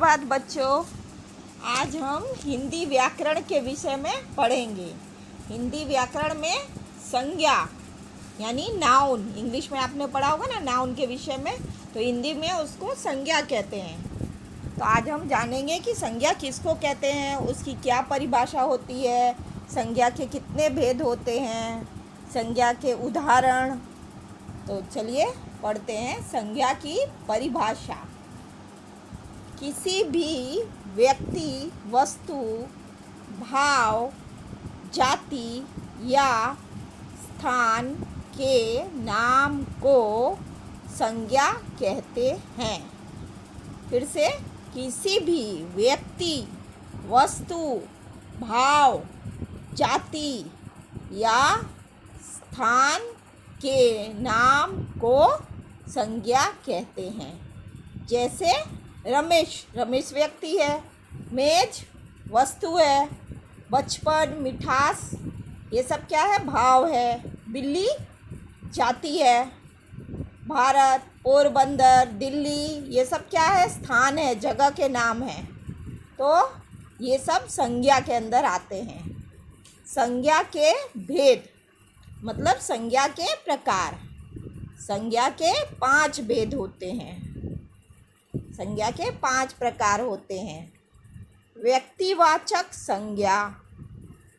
सुप्रभात बच्चों। आज हम हिंदी व्याकरण के विषय में पढ़ेंगे। हिंदी व्याकरण में संज्ञा यानी नाउन, इंग्लिश में आपने पढ़ा होगा ना नाउन के विषय में, तो हिंदी में उसको संज्ञा कहते हैं। तो आज हम जानेंगे कि संज्ञा किसको कहते हैं, उसकी क्या परिभाषा होती है, संज्ञा के कितने भेद होते हैं, संज्ञा के उदाहरण। तो चलिए पढ़ते हैं संज्ञा की परिभाषा। किसी भी व्यक्ति, वस्तु, भाव, जाति या स्थान के नाम को संज्ञा कहते हैं। फिर से, किसी भी व्यक्ति, वस्तु, भाव, जाति या स्थान के नाम को संज्ञा कहते हैं। जैसे रमेश व्यक्ति है, मेज वस्तु है, बचपन, मिठास ये सब क्या है, भाव है। बिल्ली जाति है, भारत, पोरबंदर, दिल्ली ये सब क्या है, स्थान है, जगह के नाम है। तो ये सब संज्ञा के अंदर आते हैं। संज्ञा के भेद मतलब संज्ञा के प्रकार। संज्ञा के 5 भेद होते हैं। संज्ञा के 5 प्रकार होते हैं। व्यक्तिवाचक संज्ञा,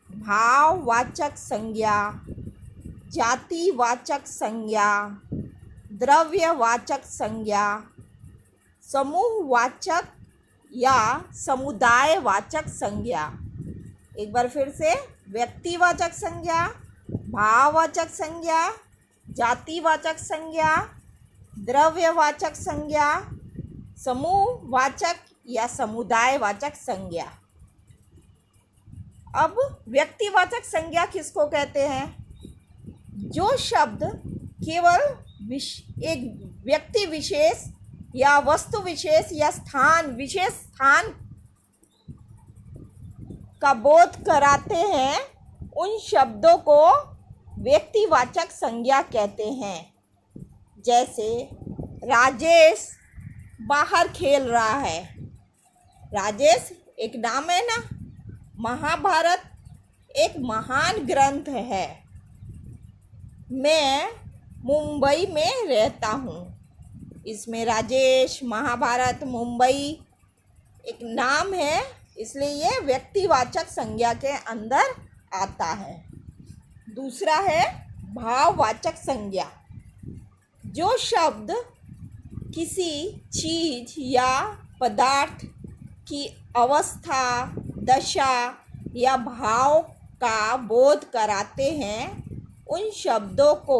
भाववाचक संज्ञा, जातिवाचक संज्ञा, द्रव्यवाचक संज्ञा, समूहवाचक या समुदायवाचक संज्ञा। एक बार फिर से, व्यक्तिवाचक संज्ञा, भाववाचक संज्ञा, जातिवाचक संज्ञा, द्रव्यवाचक संज्ञा, समूहवाचक या समुदायवाचक संज्ञा। अब व्यक्तिवाचक संज्ञा किसको कहते हैं? जो शब्द केवल एक व्यक्ति विशेष या वस्तु विशेष या विशेष स्थान का बोध कराते हैं, उन शब्दों को व्यक्तिवाचक संज्ञा कहते हैं। जैसे राजेश बाहर खेल रहा है। राजेश एक नाम है ना। महाभारत एक महान ग्रंथ है। मैं मुंबई में रहता हूँ। इसमें राजेश, महाभारत, मुंबई एक नाम है, इसलिए ये व्यक्तिवाचक संज्ञा के अंदर आता है। दूसरा है भाववाचक संज्ञा। जो शब्द किसी चीज़ या पदार्थ की अवस्था, दशा या भाव का बोध कराते हैं, उन शब्दों को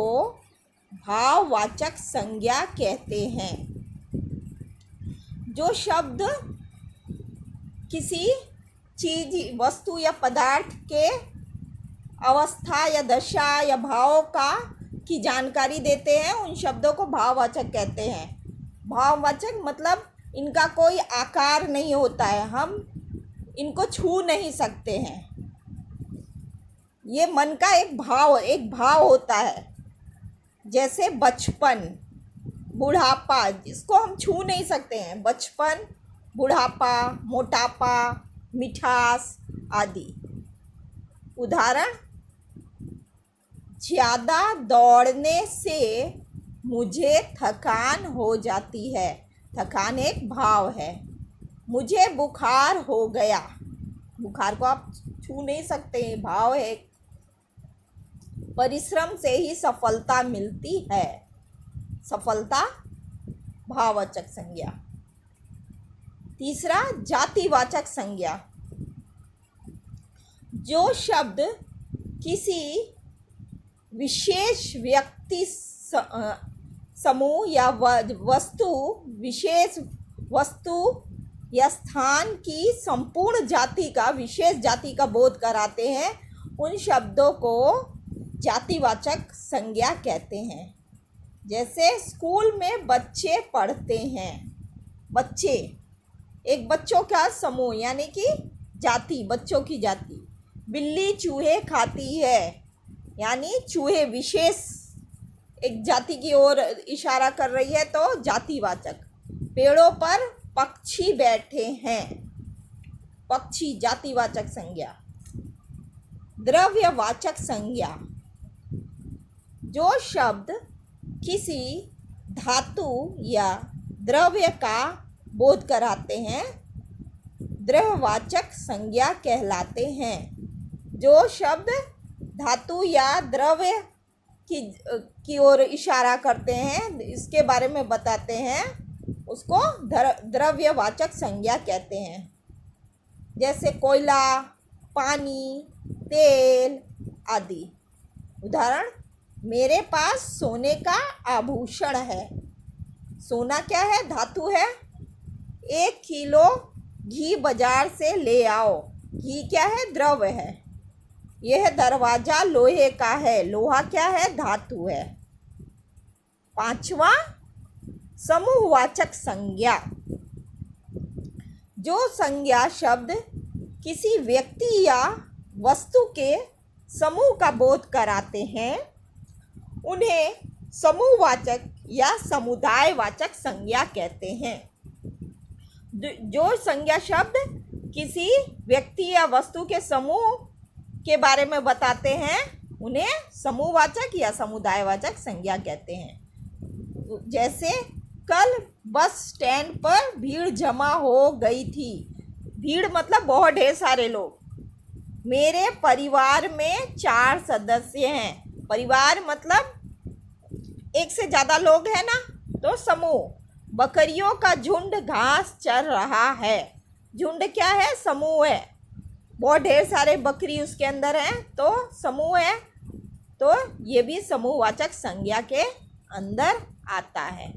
भाववाचक संज्ञा कहते हैं। जो शब्द किसी चीज़, वस्तु या पदार्थ के अवस्था या दशा या भाव की जानकारी देते हैं, उन शब्दों को भाववाचक कहते हैं। भाववाचक मतलब इनका कोई आकार नहीं होता है, हम इनको छू नहीं सकते हैं। ये मन का एक भाव होता है। जैसे बचपन, बुढ़ापा, जिसको हम छू नहीं सकते हैं। बचपन, बुढ़ापा, मोटापा, मिठास आदि। उदाहरण, ज़्यादा दौड़ने से मुझे थकान हो जाती है। थकान एक भाव है। मुझे बुखार हो गया। बुखार को आप छू नहीं सकते हैं, भाव है। परिश्रम से ही सफलता मिलती है। सफलता भाववाचक संज्ञा। तीसरा, जातिवाचक संज्ञा। जो शब्द किसी विशेष व्यक्ति, समूह या विशेष वस्तु या स्थान की संपूर्ण विशेष जाति का बोध कराते हैं, उन शब्दों को जातिवाचक संज्ञा कहते हैं। जैसे स्कूल में बच्चे पढ़ते हैं। बच्चे एक बच्चों का समूह यानी कि जाति, बच्चों की जाति। बिल्ली चूहे खाती है यानी चूहे विशेष एक जाति की ओर इशारा कर रही है, तो जातिवाचक। पेड़ों पर पक्षी बैठे हैं। पक्षी जातिवाचक संज्ञा। द्रव्यवाचक संज्ञा, जो शब्द किसी धातु या द्रव्य का बोध कराते हैं द्रव्यवाचक संज्ञा कहलाते हैं। जो शब्द धातु या द्रव्य की ओर इशारा करते हैं, इसके बारे में बताते हैं, उसको द्रव्यवाचक संज्ञा कहते हैं। जैसे कोयला, पानी, तेल आदि। उदाहरण, मेरे पास सोने का आभूषण है। सोना क्या है? धातु है। 1 किलो घी बाजार से ले आओ। घी क्या है? द्रव्य है। यह दरवाजा लोहे का है। लोहा क्या है? धातु है। 5वां, समूहवाचक संज्ञा, जो संज्ञा शब्द किसी व्यक्ति या वस्तु के समूह का बोध कराते हैं उन्हें समूहवाचक या समुदायवाचक संज्ञा कहते हैं। जो संज्ञा शब्द किसी व्यक्ति या वस्तु के समूह के बारे में बताते हैं उन्हें समूहवाचक या समुदायवाचक संज्ञा कहते हैं। जैसे, कल बस स्टैंड पर भीड़ जमा हो गई थी। भीड़ मतलब बहुत ढेर सारे लोग। मेरे परिवार में 4 सदस्य हैं। परिवार मतलब 1 से ज़्यादा लोग हैं ना, तो समूह। बकरियों का झुंड घास चर रहा है। झुंड क्या है? समूह है। बहुत ढेर सारे बकरी उसके अंदर हैं, तो समूह है। तो ये भी समूहवाचक संज्ञा के अंदर आता है।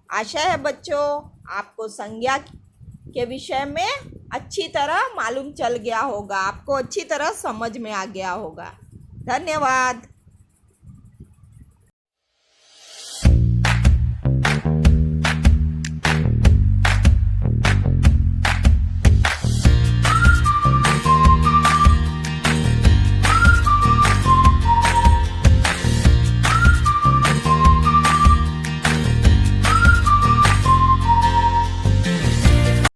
आशा है बच्चों आपको संज्ञा के विषय में अच्छी तरह मालूम चल गया होगा, आपको अच्छी तरह समझ में आ गया होगा। धन्यवाद।